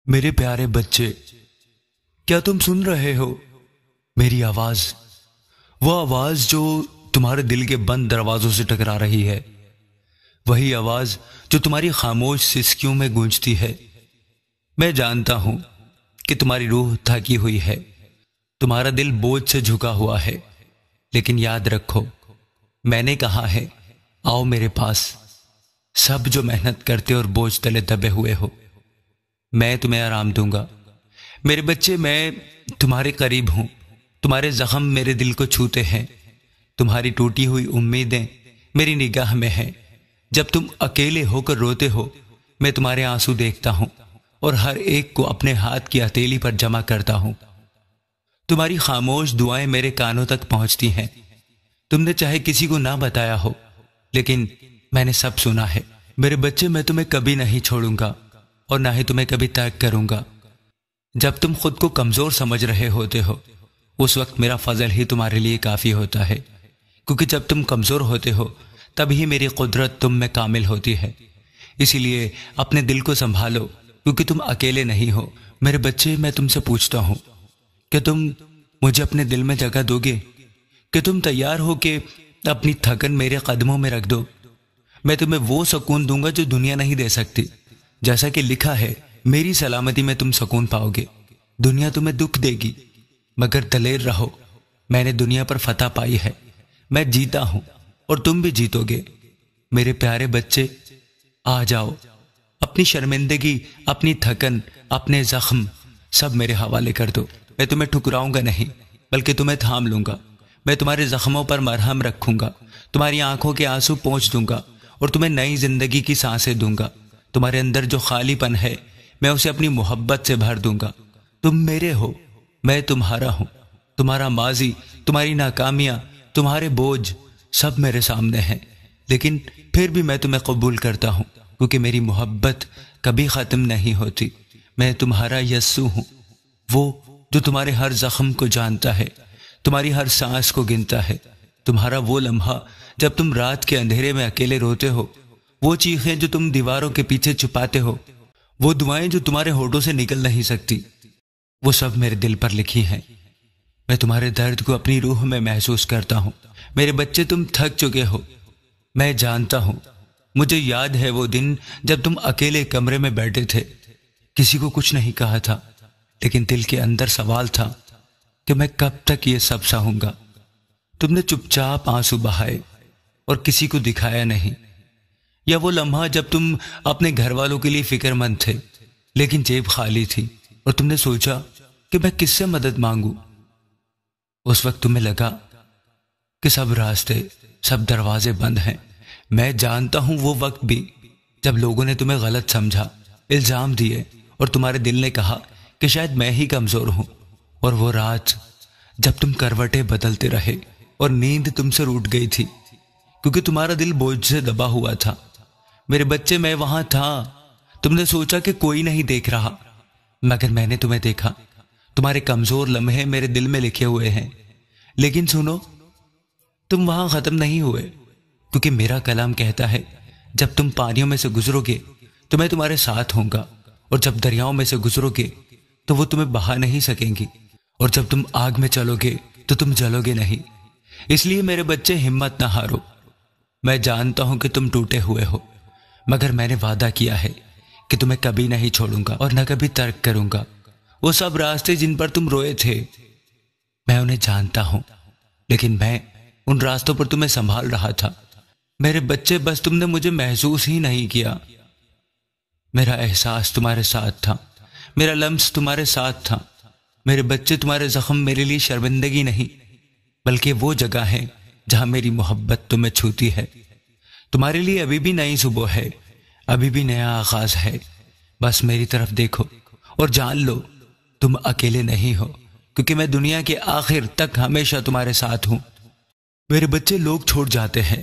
میرے پیارے بچے، کیا تم سن رہے ہو میری آواز؟ وہ آواز جو تمہارے دل کے بند دروازوں سے ٹکرا رہی ہے، وہی آواز جو تمہاری خاموش سسکیوں میں گونجتی ہے۔ میں جانتا ہوں کہ تمہاری روح تھکی ہوئی ہے، تمہارا دل بوجھ سے جھکا ہوا ہے، لیکن یاد رکھو، میں نے کہا ہے، آؤ میرے پاس، سب جو محنت کرتے اور بوجھ تلے دبے ہوئے ہو، میں تمہیں آرام دوں گا۔ میرے بچے، میں تمہارے قریب ہوں، تمہارے زخم میرے دل کو چھوتے ہیں، تمہاری ٹوٹی ہوئی امیدیں میری نگاہ میں ہیں۔ جب تم اکیلے ہو کر روتے ہو، میں تمہارے آنسو دیکھتا ہوں اور ہر ایک کو اپنے ہاتھ کی ہتھیلی پر جمع کرتا ہوں۔ تمہاری خاموش دعائیں میرے کانوں تک پہنچتی ہیں۔ تم نے چاہے کسی کو نہ بتایا ہو، لیکن میں نے سب سنا ہے۔ میرے بچے، میں تمہیں کبھی نہیں چھوڑوں گا اور نہ ہی تمہیں کبھی ترک کروں گا۔ جب تم خود کو کمزور سمجھ رہے ہوتے ہو، اس وقت میرا فضل ہی تمہارے لیے کافی ہوتا ہے، کیونکہ جب تم کمزور ہوتے ہو تب ہی میری قدرت تم میں کامل ہوتی ہے۔ اسی لیے اپنے دل کو سنبھالو، کیونکہ تم اکیلے نہیں ہو۔ میرے بچے، میں تم سے پوچھتا ہوں کہ تم مجھے اپنے دل میں جگہ دو گے؟ کہ تم تیار ہو کہ اپنی تھکن میرے قدموں میں رکھ دو؟ میں تمہیں وہ سکون دوں گا جو دنیا نہیں دے سکتی۔ جیسا کہ لکھا ہے، میری سلامتی میں تم سکون پاؤ گے۔ دنیا تمہیں دکھ دے گی، مگر دلیر رہو، میں نے دنیا پر فتح پائی ہے، میں جیتا ہوں اور تم بھی جیتو گے۔ میرے پیارے بچے، آ جاؤ، اپنی شرمندگی، اپنی تھکن، اپنے زخم سب میرے حوالے کر دو۔ میں تمہیں ٹھکراؤں گا نہیں، بلکہ تمہیں تھام لوں گا۔ میں تمہارے زخموں پر مرہم رکھوں گا، تمہاری آنکھوں کے آنسو پونچھ دوں گا اور تمہیں نئی زندگی کی سانسیں دوں گا۔ تمہارے اندر جو خالی پن ہے، میں اسے اپنی محبت سے بھر دوں گا۔ تم میرے ہو، میں تمہارا ہوں۔ تمہارا ماضی، تمہاری ناکامیاں، تمہارے بوجھ سب میرے سامنے ہیں، لیکن پھر بھی میں تمہیں قبول کرتا ہوں، کیونکہ میری محبت کبھی ختم نہیں ہوتی۔ میں تمہارا یسوع ہوں، وہ جو تمہارے ہر زخم کو جانتا ہے، تمہاری ہر سانس کو گنتا ہے۔ تمہارا وہ لمحہ جب تم رات کے اندھیرے میں اکیلے روتے ہو، وہ چیخیں جو تم دیواروں کے پیچھے چھپاتے ہو، وہ دعائیں جو تمہارے ہونٹوں سے نکل نہیں سکتی، وہ سب میرے دل پر لکھی ہیں۔ میں تمہارے درد کو اپنی روح میں محسوس کرتا ہوں۔ میرے بچے، تم تھک چکے ہو، میں جانتا ہوں۔ مجھے یاد ہے وہ دن جب تم اکیلے کمرے میں بیٹھے تھے، کسی کو کچھ نہیں کہا تھا، لیکن دل کے اندر سوال تھا کہ میں کب تک یہ سب سہوں گا۔ تم نے چپ چاپ آنسو بہائے اور کسی کو دکھایا نہیں۔ یا وہ لمحہ جب تم اپنے گھر والوں کے لیے فکر مند تھے، لیکن جیب خالی تھی اور تم نے سوچا کہ میں کس سے مدد مانگوں۔ اس وقت تمہیں لگا کہ سب راستے، سب دروازے بند ہیں۔ میں جانتا ہوں وہ وقت بھی جب لوگوں نے تمہیں غلط سمجھا، الزام دیے اور تمہارے دل نے کہا کہ شاید میں ہی کمزور ہوں۔ اور وہ رات جب تم کروٹیں بدلتے رہے اور نیند تم سے روٹ گئی تھی، کیونکہ تمہارا دل بوجھ سے دبا ہوا تھا۔ میرے بچے، میں وہاں تھا۔ تم نے سوچا کہ کوئی نہیں دیکھ رہا، مگر میں نے تمہیں دیکھا۔ تمہارے کمزور لمحے میرے دل میں لکھے ہوئے ہیں، لیکن سنو، تم وہاں ختم نہیں ہوئے، کیونکہ میرا کلام کہتا ہے، جب تم پانیوں میں سے گزرو گے تو میں تمہارے ساتھ ہوں گا، اور جب دریاؤں میں سے گزرو گے تو وہ تمہیں بہا نہیں سکیں گی، اور جب تم آگ میں چلو گے تو تم جلو گے نہیں۔ اس لیے میرے بچے، ہمت نہ ہارو۔ میں جانتا ہوں کہ تم ٹوٹے ہوئے ہو، مگر میں نے وعدہ کیا ہے کہ تمہیں کبھی نہیں چھوڑوں گا اور نہ کبھی ترک کروں گا۔ وہ سب راستے جن پر تم روئے تھے، میں انہیں جانتا ہوں، لیکن میں ان راستوں پر تمہیں سنبھال رہا تھا۔ میرے بچے، بس تم نے مجھے محسوس ہی نہیں کیا۔ میرا احساس تمہارے ساتھ تھا، میرا لمس تمہارے ساتھ تھا۔ میرے بچے، تمہارے زخم میرے لیے شرمندگی نہیں، بلکہ وہ جگہ ہے جہاں میری محبت تمہیں چھوتی ہے۔ تمہارے لیے ابھی بھی نئی صبح ہے، ابھی بھی نیا آغاز ہے۔ بس میری طرف دیکھو اور جان لو، تم اکیلے نہیں ہو، کیونکہ میں دنیا کے آخر تک ہمیشہ تمہارے ساتھ ہوں۔ میرے بچے، لوگ چھوٹ جاتے ہیں،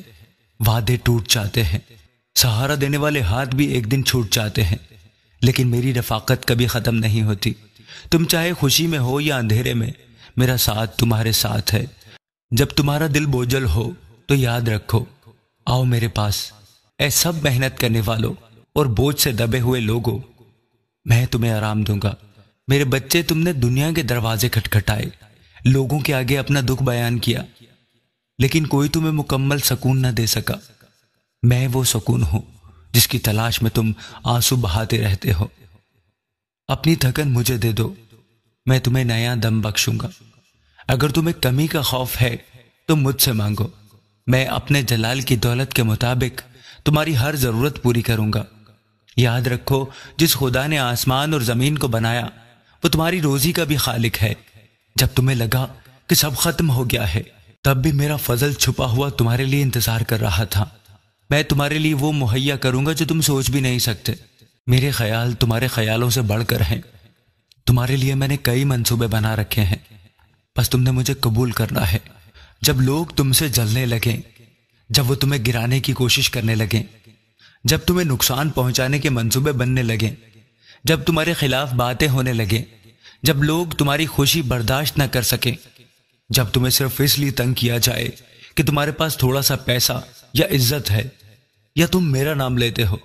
وعدے ٹوٹ جاتے ہیں، سہارا دینے والے ہاتھ بھی ایک دن چھوٹ جاتے ہیں، لیکن میری رفاقت کبھی ختم نہیں ہوتی۔ تم چاہے خوشی میں ہو یا اندھیرے میں، میرا ساتھ تمہارے ساتھ ہے۔ جب تمہارا دل بوجھل ہو تو یاد رکھو، آؤ میرے پاس، اے سب محنت کرنے والوں اور بوجھ سے دبے ہوئے لوگوں، میں تمہیں آرام دوں گا۔ میرے بچے، تم نے دنیا کے دروازے کھٹکھٹائے، لوگوں کے آگے اپنا دکھ بیان کیا، لیکن کوئی تمہیں مکمل سکون نہ دے سکا۔ میں وہ سکون ہوں جس کی تلاش میں تم آنسو بہاتے رہتے ہو۔ اپنی تھکن مجھے دے دو، میں تمہیں نیا دم بخشوں گا۔ اگر تمہیں کمی کا خوف ہے تو مجھ سے مانگو، میں اپنے جلال کی دولت کے مطابق تمہاری ہر ضرورت پوری کروں گا۔ یاد رکھو، جس خدا نے آسمان اور زمین کو بنایا وہ تمہاری روزی کا بھی خالق ہے۔ جب تمہیں لگا کہ سب ختم ہو گیا ہے، تب بھی میرا فضل چھپا ہوا تمہارے لیے انتظار کر رہا تھا۔ میں تمہارے لیے وہ مہیا کروں گا جو تم سوچ بھی نہیں سکتے۔ میرے خیال تمہارے خیالوں سے بڑھ کر ہیں۔ تمہارے لیے میں نے کئی منصوبے بنا رکھے ہیں، بس تم نے مجھے قبول کرنا ہے۔ جب لوگ تم سے جلنے لگیں، جب وہ تمہیں گرانے کی کوشش کرنے لگیں، جب تمہیں نقصان پہنچانے کے منصوبے بننے لگیں، جب تمہارے خلاف باتیں ہونے لگیں، جب لوگ تمہاری خوشی برداشت نہ کر سکیں، جب تمہیں صرف اس لیے تنگ کیا جائے کہ تمہارے پاس تھوڑا سا پیسہ یا عزت ہے یا تم میرا نام لیتے ہو،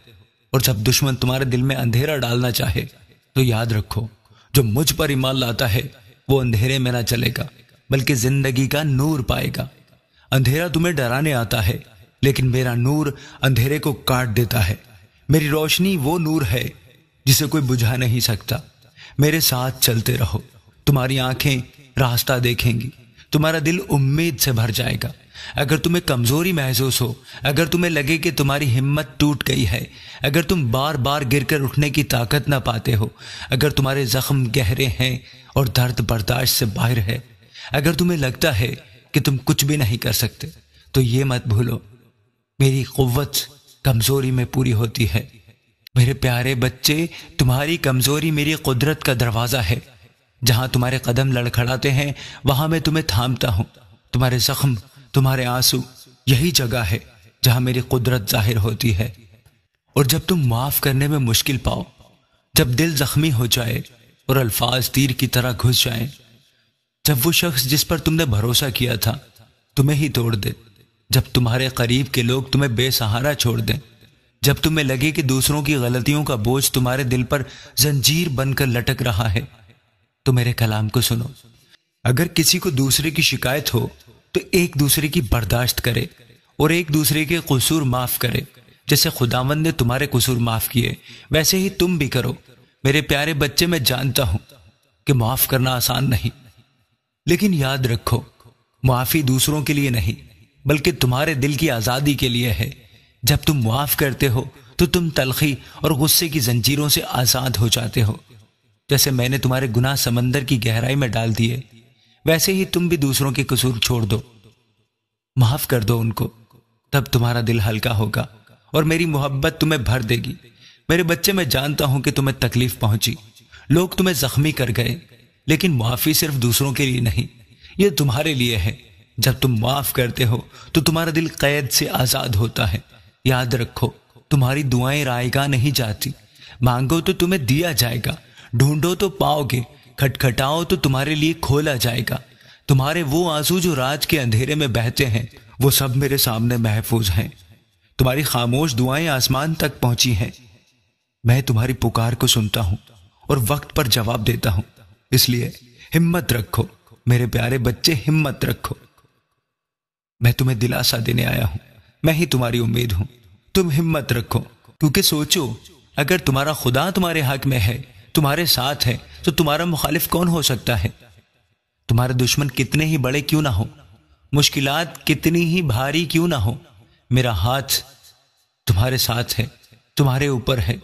اور جب دشمن تمہارے دل میں اندھیرا ڈالنا چاہے، تو یاد رکھو، جو مجھ پر ایمان لاتا ہے وہ اندھیرے میں نہ چلے گا بلکہ زندگی کا نور پائے گا۔ اندھیرا تمہیں ڈرانے آتا ہے، لیکن میرا نور اندھیرے کو کاٹ دیتا ہے۔ میری روشنی وہ نور ہے جسے کوئی بجھا نہیں سکتا۔ میرے ساتھ چلتے رہو، تمہاری آنکھیں راستہ دیکھیں گی، تمہارا دل امید سے بھر جائے گا۔ اگر تمہیں کمزوری محسوس ہو، اگر تمہیں لگے کہ تمہاری ہمت ٹوٹ گئی ہے، اگر تم بار بار گر کر اٹھنے کی طاقت نہ پاتے ہو، اگر تمہارے زخم گہرے ہیں اور درد برداشت سے باہر ہے، اگر تمہیں لگتا ہے کہ تم کچھ بھی نہیں کر سکتے، تو یہ مت بھولو، میری قوت کمزوری میں پوری ہوتی ہے۔ میرے پیارے بچے، تمہاری کمزوری میری قدرت کا دروازہ ہے۔ جہاں تمہارے قدم لڑکھڑاتے ہیں وہاں میں تمہیں تھامتا ہوں۔ تمہارے زخم، تمہارے آنسو، یہی جگہ ہے جہاں میری قدرت ظاہر ہوتی ہے۔ اور جب تم معاف کرنے میں مشکل پاؤ، جب دل زخمی ہو جائے اور الفاظ تیر کی طرح گھس جائیں، جب وہ شخص جس پر تم نے بھروسہ کیا تھا تمہیں ہی توڑ دے، جب تمہارے قریب کے لوگ تمہیں بے سہارا چھوڑ دیں، جب تمہیں لگے کہ دوسروں کی غلطیوں کا بوجھ تمہارے دل پر زنجیر بن کر لٹک رہا ہے، تو میرے کلام کو سنو۔ اگر کسی کو دوسرے کی شکایت ہو تو ایک دوسرے کی برداشت کرے اور ایک دوسرے کے قصور معاف کرے۔ جیسے خداوند نے تمہارے قصور معاف کیے ویسے ہی تم بھی کرو۔ میرے پیارے بچے، میں جانتا ہوں کہ معاف کرنا آسان نہیں، لیکن یاد رکھو، معافی دوسروں کے لیے نہیں بلکہ تمہارے دل کی آزادی کے لیے ہے۔ جب تم معاف کرتے ہو تو تم تلخی اور غصے کی زنجیروں سے آزاد ہو جاتے ہو۔ جیسے میں نے تمہارے گناہ سمندر کی گہرائی میں ڈال دیے، ویسے ہی تم بھی دوسروں کے قصور چھوڑ دو، معاف کر دو ان کو، تب تمہارا دل ہلکا ہوگا اور میری محبت تمہیں بھر دے گی۔ میرے بچے، میں جانتا ہوں کہ تمہیں تکلیف پہنچی، لوگ تمہیں زخمی کر گئے، لیکن معافی صرف دوسروں کے لیے نہیں، یہ تمہارے لیے ہے۔ جب تم معاف کرتے ہو تو تمہارا دل قید سے آزاد ہوتا ہے۔ یاد رکھو، تمہاری دعائیں رائیگاں نہیں جاتی۔ مانگو تو تمہیں دیا جائے گا، ڈھونڈو تو پاؤ گے، کھٹکھٹاؤ تو تمہارے لیے کھولا جائے گا۔ تمہارے وہ آنسو جو رات کے اندھیرے میں بہتے ہیں وہ سب میرے سامنے محفوظ ہیں۔ تمہاری خاموش دعائیں آسمان تک پہنچی ہیں۔ میں تمہاری پکار کو سنتا ہوں اور وقت پر جواب دیتا ہوں، اس لیے ہمت رکھو میرے پیارے بچے، ہمت رکھو۔ میں تمہیں دلاسا دینے آیا ہوں، میں ہی تمہاری امید ہوں۔ تم ہمت رکھو، کیونکہ سوچو، اگر تمہارا خدا تمہارے حق میں ہے، تمہارے ساتھ ہے، تو تمہارا مخالف کون ہو سکتا ہے؟ تمہارے دشمن کتنے ہی بڑے کیوں نہ ہو، مشکلات کتنی ہی بھاری کیوں نہ ہو، میرا ہاتھ تمہارے ساتھ ہے، تمہارے اوپر ہے۔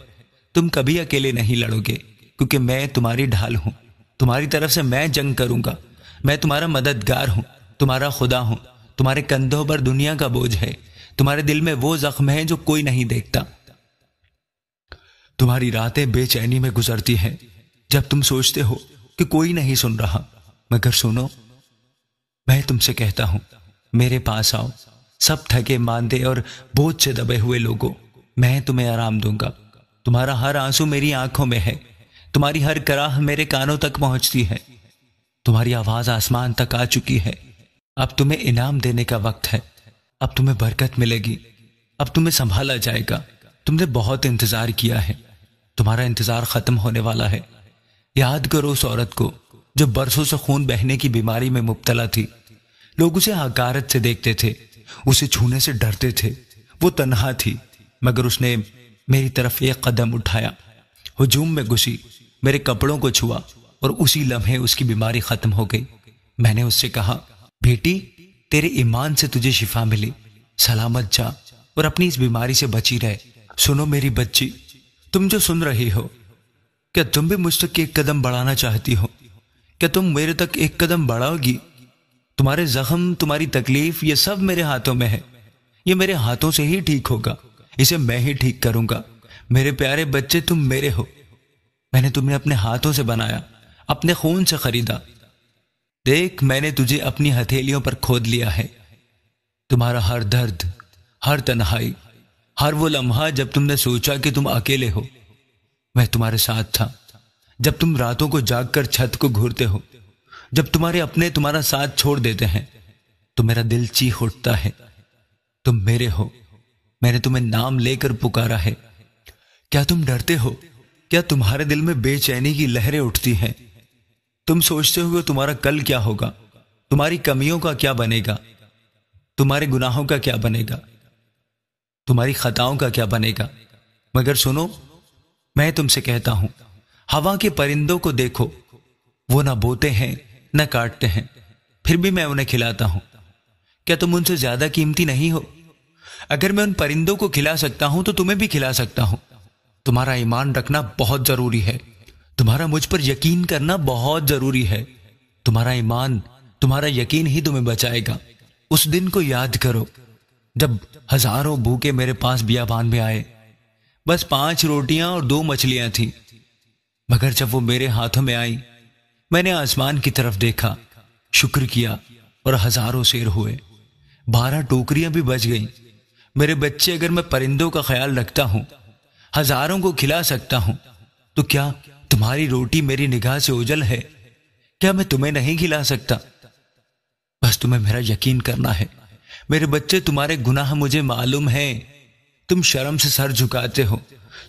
تم کبھی اکیلے نہیں لڑو گے، کیونکہ میں تمہاری ڈھال ہوں۔ تمہاری طرف سے میں جنگ کروں گا، میں تمہارا مددگار ہوں، تمہارا خدا ہوں۔ تمہارے کندھوں پر دنیا کا بوجھ ہے، تمہارے دل میں وہ زخم ہے جو کوئی نہیں دیکھتا۔ تمہاری راتیں بے چینی میں گزرتی ہیں جب تم سوچتے ہو کہ کوئی نہیں سن رہا، مگر سنو، میں تم سے کہتا ہوں، میرے پاس آؤ، سب تھکے ماندے اور بوجھ سے دبے ہوئے لوگوں، میں تمہیں آرام دوں گا۔ تمہارا ہر آنسو میری آنکھوں میں ہے، تمہاری ہر کراہ میرے کانوں تک پہنچتی ہے، تمہاری آواز آسمان تک آ چکی ہے۔ اب تمہیں انعام دینے کا وقت ہے، اب تمہیں برکت ملے گی، اب تمہیں سنبھالا جائے گا۔ تم نے بہت انتظار کیا ہے، تمہارا انتظار ختم ہونے والا ہے۔ یاد کرو اس عورت کو جو برسوں سے خون بہنے کی بیماری میں مبتلا تھی۔ لوگ اسے حقارت سے دیکھتے تھے، اسے چھونے سے ڈرتے تھے۔ وہ تنہا تھی، مگر اس نے میری طرف ایک قدم اٹھایا، ہجوم میں گھسی، میرے کپڑوں کو چھوا، اور اسی لمحے اس کی بیماری ختم ہو گئی۔ میں نے اس سے کہا، بیٹی، تیرے ایمان سے تجھے شفا ملی، سلامت جا اور اپنی اس بیماری سے بچی رہے۔ سنو میری بچی، تم جو سن رہی ہو، کیا تم بھی مجھ تک ایک قدم بڑھانا چاہتی ہو؟ کیا تم میرے تک ایک قدم بڑھاؤ گی؟ تمہارے زخم، تمہاری تکلیف، یہ سب میرے ہاتھوں میں ہے۔ یہ میرے ہاتھوں سے ہی ٹھیک ہوگا، اسے میں ہی ٹھیک کروں گا۔ میرے پیارے بچے، تم میرے ہو۔ میں نے تمہیں اپنے ہاتھوں سے بنایا، اپنے خون سے خریدا۔ دیکھ، میں نے تجھے اپنی ہتھیلیوں پر کھود لیا ہے۔ تمہارا ہر درد، ہر تنہائی، ہر وہ لمحہ جب تم نے سوچا کہ تم اکیلے ہو، میں تمہارے ساتھ تھا۔ جب تم راتوں کو جاگ کر چھت کو گھورتے ہو، جب تمہارے اپنے تمہارا ساتھ چھوڑ دیتے ہیں، تو میرا دل چیخ اٹھتا ہے، تم میرے ہو۔ میں نے تمہیں نام لے کر پکارا ہے۔ کیا تم ڈرتے ہو؟ کیا تمہارے دل میں بے چینی کی لہریں اٹھتی ہیں؟ تم سوچتے ہو کہ تمہارا کل کیا ہوگا، تمہاری کمیوں کا کیا بنے گا، تمہارے گناہوں کا کیا بنے گا، تمہاری خطاؤں کا کیا بنے گا۔ مگر سنو، میں تم سے کہتا ہوں، ہوا کے پرندوں کو دیکھو، وہ نہ بوتے ہیں نہ کاٹتے ہیں، پھر بھی میں انہیں کھلاتا ہوں۔ کیا تم ان سے زیادہ قیمتی نہیں ہو؟ اگر میں ان پرندوں کو کھلا سکتا ہوں تو تمہیں بھی کھلا سکتا ہوں۔ تمہارا ایمان رکھنا بہت ضروری ہے، تمہارا مجھ پر یقین کرنا بہت ضروری ہے۔ تمہارا ایمان، تمہارا یقین ہی تمہیں بچائے گا۔ اس دن کو یاد کرو جب ہزاروں بھوکے میرے پاس بیابان میں آئے، بس 5 روٹیاں اور 2 مچھلیاں تھیں، مگر جب وہ میرے ہاتھوں میں آئی، میں نے آسمان کی طرف دیکھا، شکر کیا، اور ہزاروں سیر ہوئے، 12 ٹوکریاں بھی بچ گئیں۔ میرے بچے، اگر میں پرندوں کا خیال رکھتا ہوں، ہزاروں کو کھلا سکتا ہوں، تو کیا تمہاری روٹی میری نگاہ سے اوجھل ہے؟ کیا میں تمہیں نہیں کھلا سکتا؟ بس تمہیں میرا یقین کرنا ہے۔ میرے بچے، تمہارے گناہ مجھے معلوم ہیں۔ تم شرم سے سر جھکاتے ہو،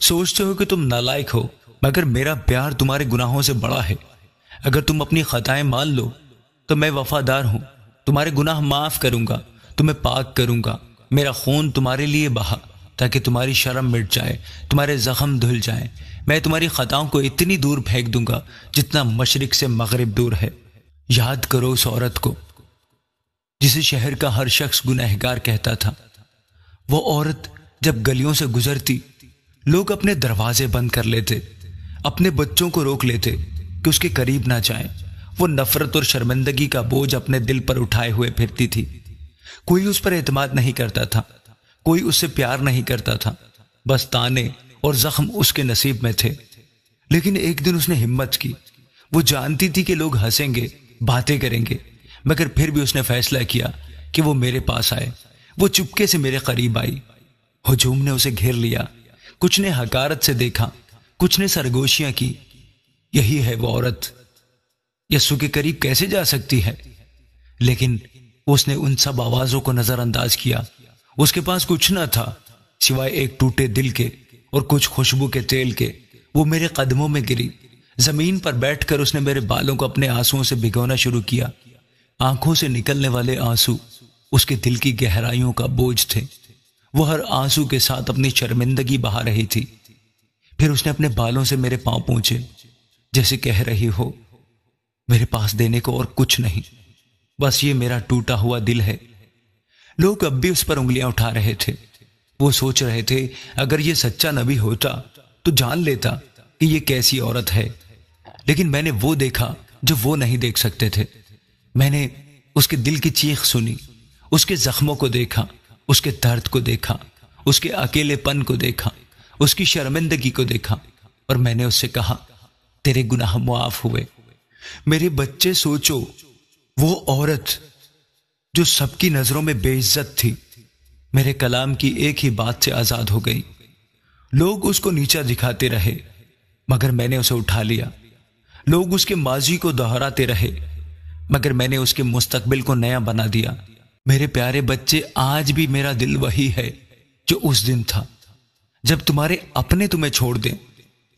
سوچتے ہو کہ تم نالائق ہو، مگر میرا پیار تمہارے گناہوں سے بڑا ہے۔ اگر تم اپنی خطائیں مان لو تو میں وفادار ہوں، تمہارے گناہ معاف کروں گا، تمہیں پاک کروں گا۔ میرا خون تمہارے لیے بہا تاکہ تمہاری شرم مٹ جائے، تمہارے زخم دھل جائیں۔ میں تمہاری خطاؤں کو اتنی دور پھینک دوں گا جتنا مشرق سے مغرب دور ہے۔ یاد کرو اس عورت کو جسے شہر کا ہر شخص گنہگار کہتا تھا۔ وہ عورت جب گلیوں سے گزرتی، لوگ اپنے دروازے بند کر لیتے، اپنے بچوں کو روک لیتے کہ اس کے قریب نہ جائیں۔ وہ نفرت اور شرمندگی کا بوجھ اپنے دل پر اٹھائے ہوئے پھرتی تھی۔ کوئی اس پر اعتماد نہیں کرتا تھا، کوئی اس سے پیار نہیں کرتا تھا، بس تانے اور زخم اس کے نصیب میں تھے۔ لیکن ایک دن اس نے ہمت کی۔ وہ جانتی تھی کہ لوگ ہنسیں گے، باتیں کریں گے، مگر پھر بھی اس نے فیصلہ کیا کہ وہ میرے پاس آئے۔ وہ چپکے سے میرے قریب آئی، ہجوم نے اسے گھیر لیا۔ کچھ نے حقارت سے دیکھا، کچھ نے سرگوشیاں کی۔ یہی ہے وہ عورت، یسوع کے قریب کیسے جا سکتی ہے؟ لیکن اس نے ان سب آوازوں کو نظر انداز کیا۔ اس کے پاس کچھ نہ تھا سوائے ایک ٹوٹے دل کے اور کچھ خوشبو کے تیل کے۔ وہ میرے قدموں میں گری، زمین پر بیٹھ کر اس نے میرے بالوں کو اپنے آنسوؤں سے بھگونا شروع کیا۔ آنکھوں سے نکلنے والے آنسو اس کے دل کی گہرائیوں کا بوجھ تھے۔ وہ ہر آنسو کے ساتھ اپنی شرمندگی بہا رہی تھی۔ پھر اس نے اپنے بالوں سے میرے پاؤں پونچھے، جیسے کہہ رہی ہو، میرے پاس دینے کو اور کچھ نہیں، بس یہ میرا ٹوٹا ہوا دل ہے۔ لوگ اب بھی اس پر انگلیاں اٹھا رہے تھے۔ وہ سوچ رہے تھے اگر یہ سچا نبی ہوتا تو جان لیتا کہ یہ کیسی عورت ہے۔ لیکن میں نے وہ دیکھا جو وہ نہیں دیکھ سکتے تھے۔ میں نے اس کے دل کی چیخ سنی، اس کے زخموں کو دیکھا، اس کے درد کو دیکھا، اس کے اکیلے پن کو دیکھا، اس کی شرمندگی کو دیکھا، اور میں نے اس سے کہا، تیرے گناہ معاف ہوئے۔ میرے بچے، سوچو، وہ عورت جو سب کی نظروں میں بے عزت تھی، میرے کلام کی ایک ہی بات سے آزاد ہو گئی۔ لوگ اس کو نیچا دکھاتے رہے، مگر میں نے اسے اٹھا لیا۔ لوگ اس کے ماضی کو دہراتے رہے، مگر میں نے اس کے مستقبل کو نیا بنا دیا۔ میرے پیارے بچے، آج بھی میرا دل وہی ہے جو اس دن تھا، جب تمہارے اپنے تمہیں چھوڑ دیں،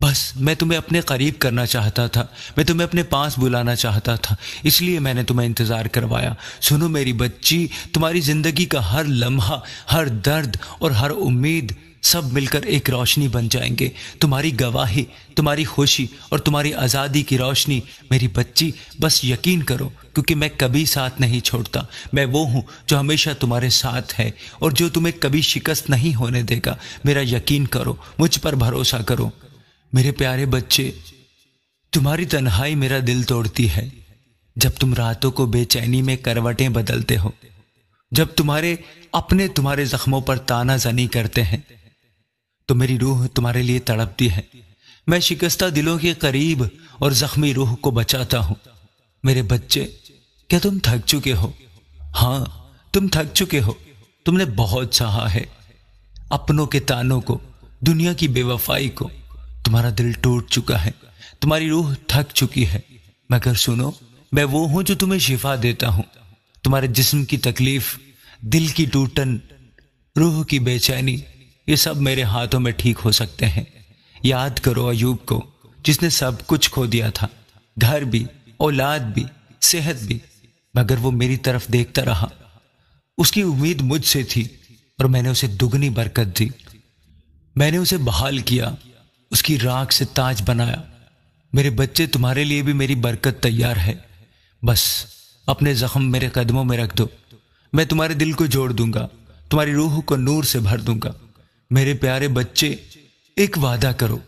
بس میں تمہیں اپنے قریب کرنا چاہتا تھا، میں تمہیں اپنے پاس بلانا چاہتا تھا، اس لیے میں نے تمہیں انتظار کروایا۔ سنو میری بچی، تمہاری زندگی کا ہر لمحہ، ہر درد اور ہر امید سب مل کر ایک روشنی بن جائیں گے۔ تمہاری گواہی، تمہاری خوشی اور تمہاری آزادی کی روشنی۔ میری بچی بس یقین کرو، کیونکہ میں کبھی ساتھ نہیں چھوڑتا۔ میں وہ ہوں جو ہمیشہ تمہارے ساتھ ہے اور جو تمہیں کبھی شکست نہیں ہونے دے گا۔ میرا یقین کرو، مجھ پر بھروسہ کرو۔ میرے پیارے بچے، تمہاری تنہائی میرا دل توڑتی ہے۔ جب تم راتوں کو بے چینی میں کروٹیں بدلتے ہو، جب تمہارے زخموں پر تانا زنی کرتے ہیں، تو میری روح تمہارے لیے تڑپتی ہے۔ میں شکستہ دلوں کے قریب اور زخمی روح کو بچاتا ہوں۔ میرے بچے، کیا تم تھک چکے ہو؟ ہاں، تم تھک چکے ہو۔ تم نے بہت سہا ہے، اپنوں کے تانوں کو، دنیا کی بے وفائی کو۔ تمہارا دل ٹوٹ چکا ہے، تمہاری روح تھک چکی ہے، مگر سنو، میں وہ ہوں جو تمہیں شفا دیتا ہوں۔ تمہارے جسم کی تکلیف، دل کی ٹوٹن، روح کی بے چینی، یہ سب میرے ہاتھوں میں ٹھیک ہو سکتے ہیں۔ یاد کرو ایوب کو، جس نے سب کچھ کھو دیا تھا، گھر بھی، اولاد بھی، صحت بھی، مگر وہ میری طرف دیکھتا رہا۔ اس کی امید مجھ سے تھی اور میں نے اسے دگنی برکت دی۔ میں نے اسے بحال کیا، اس کی راکھ سے تاج بنایا۔ میرے بچے، تمہارے لیے بھی میری برکت تیار ہے۔ بس اپنے زخم میرے قدموں میں رکھ دو، میں تمہارے دل کو جوڑ دوں گا، تمہاری روح کو نور سے بھر دوں گا۔ میرے پیارے بچے، ایک وعدہ کرو،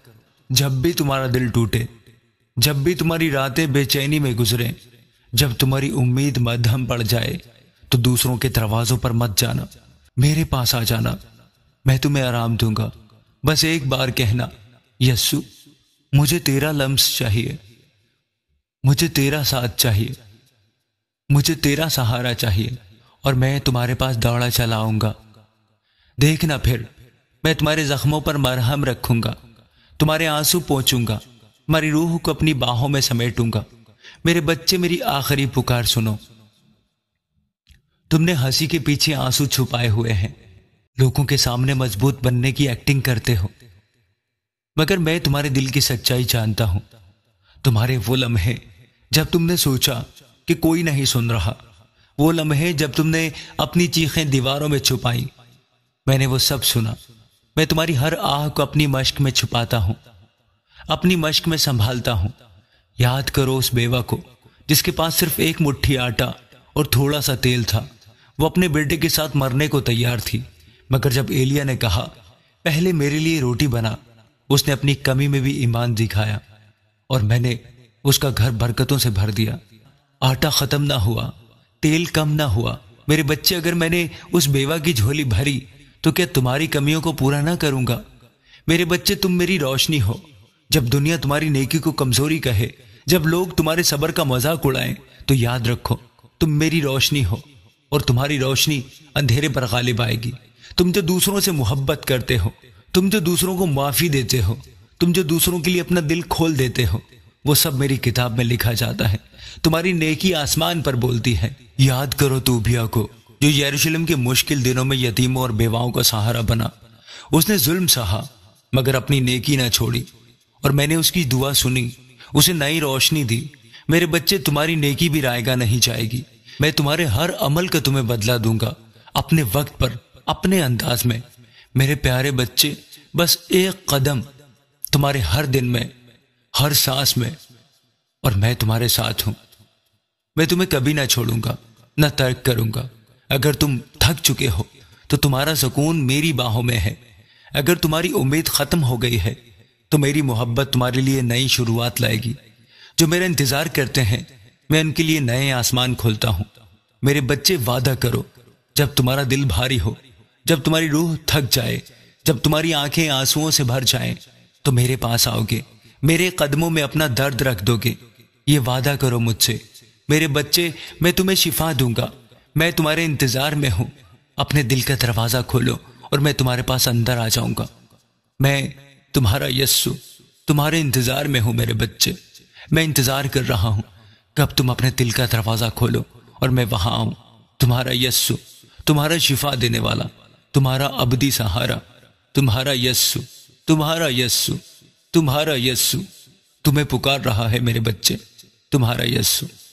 جب بھی تمہارا دل ٹوٹے، جب بھی تمہاری راتیں بے چینی میں گزریں، جب تمہاری امید مدھم پڑ جائے، تو دوسروں کے دروازوں پر مت جانا، میرے پاس آ جانا، میں تمہیں آرام دوں گا۔ بس ایک بار کہنا، یسو، مجھے تیرا لمس چاہیے، مجھے تیرا ساتھ چاہیے، مجھے تیرا سہارا چاہیے، اور میں تمہارے پاس دوڑا چلا آؤں گا۔ دیکھنا پھر، میں تمہارے زخموں پر مرہم رکھوں گا، تمہارے آنسو پوچھوں گا، تمہاری روح کو اپنی باہوں میں سمیٹوں گا۔ میرے بچے، میری آخری پکار سنو۔ تم نے ہنسی کے پیچھے آنسو چھپائے ہوئے ہیں، لوگوں کے سامنے مضبوط بننے کی ایکٹنگ کرتے ہو، مگر میں تمہارے دل کی سچائی جانتا ہوں۔ تمہارے وہ لمحے جب تم نے سوچا کہ کوئی نہیں سن رہا، وہ لمحے جب تم نے اپنی چیخیں دیواروں میں چھپائیں، میں نے وہ سب سنا۔ میں تمہاری ہر آہ کو اپنی مشق میں چھپاتا ہوں، اپنی مشق میں سنبھالتا ہوں۔ یاد کرو اس بیوہ کو جس کے پاس صرف ایک مٹھی آٹا اور تھوڑا سا تیل تھا۔ وہ اپنے بیٹے کے ساتھ مرنے کو تیار تھی، مگر جب ایلیا نے کہا، پہلے میرے لیے روٹی بنا، اس نے اپنی کمی میں بھی ایمان دکھایا، اور میں نے اس کا گھر برکتوں سے بھر دیا۔ آٹا ختم نہ ہوا، تیل کم نہ ہوا۔ میرے بچے، اگر میں نے اس بیوہ کی جھولی بھری تو کیا تمہاری کمیوں کو پورا نہ کروں گا؟ میرے بچے، تم میری روشنی ہو۔ جب دنیا تمہاری نیکی کو کمزوری کہے، جب لوگ تمہارے صبر کا مذاق اڑائیں، تو یاد رکھو تم میری روشنی ہو، اور تمہاری روشنی اندھیرے پر غالب آئے گی۔ تم جو دوسروں سے محبت کرتے ہو، تم جو دوسروں کو معافی دیتے ہو، تم جو دوسروں کے لیے اپنا دل کھول دیتے ہو، وہ سب میری کتاب میں لکھا جاتا ہے۔ تمہاری نیکی آسمان پر بولتی ہے۔ یاد کرو توبیہ کو، جو یروشلم کے مشکل دنوں میں یتیموں اور بیواؤں کا سہارا بنا۔ اس نے ظلم سہا مگر اپنی نیکی نہ چھوڑی، اور میں نے اس کی دعا سنی، اسے نئی روشنی دی۔ میرے بچے، تمہاری نیکی بھی رائے گاہ نہیں جائے گی۔ میں تمہارے ہر عمل کا تمہیں بدلہ دوں گا، اپنے وقت پر، اپنے انداز میں۔ میرے پیارے بچے، بس ایک قدم تمہارے ہر دن میں، ہر سانس میں، اور میں تمہارے ساتھ ہوں۔ میں تمہیں کبھی نہ چھوڑوں گا، نہ ترک کروں گا۔ اگر تم تھک چکے ہو تو تمہارا سکون میری باہوں میں ہے۔ اگر تمہاری امید ختم ہو گئی ہے تو میری محبت تمہارے لیے نئی شروعات لائے گی۔ جو میرا انتظار کرتے ہیں، میں ان کے لیے نئے آسمان کھولتا ہوں۔ میرے بچے، وعدہ کرو، جب تمہارا دل بھاری ہو، جب تمہاری روح تھک جائے، جب تمہاری آنکھیں آنسوؤں سے بھر جائیں، تو میرے پاس آؤ گے، میرے قدموں میں اپنا درد رکھ دو گے۔ یہ وعدہ کرو مجھ سے۔ میرے بچے، میں تمہیں شفا دوں گا، میں تمہارے انتظار میں ہوں۔ اپنے دل کا دروازہ کھولو اور میں تمہارے پاس اندر آ جاؤں گا۔ میں تمہارا یسوع تمہارے انتظار میں ہوں۔ میرے بچے، میں انتظار کر رہا ہوں کب تم اپنے دل کا دروازہ کھولو اور میں وہاں آؤں۔ تمہارا یسوع، تمہارا شفا دینے والا، تمہارا ابدی سہارا، تمہارا یسوع، تمہارا یسوع، تمہارا یسوع تمہیں پکار رہا ہے میرے بچے، تمہارا یسوع۔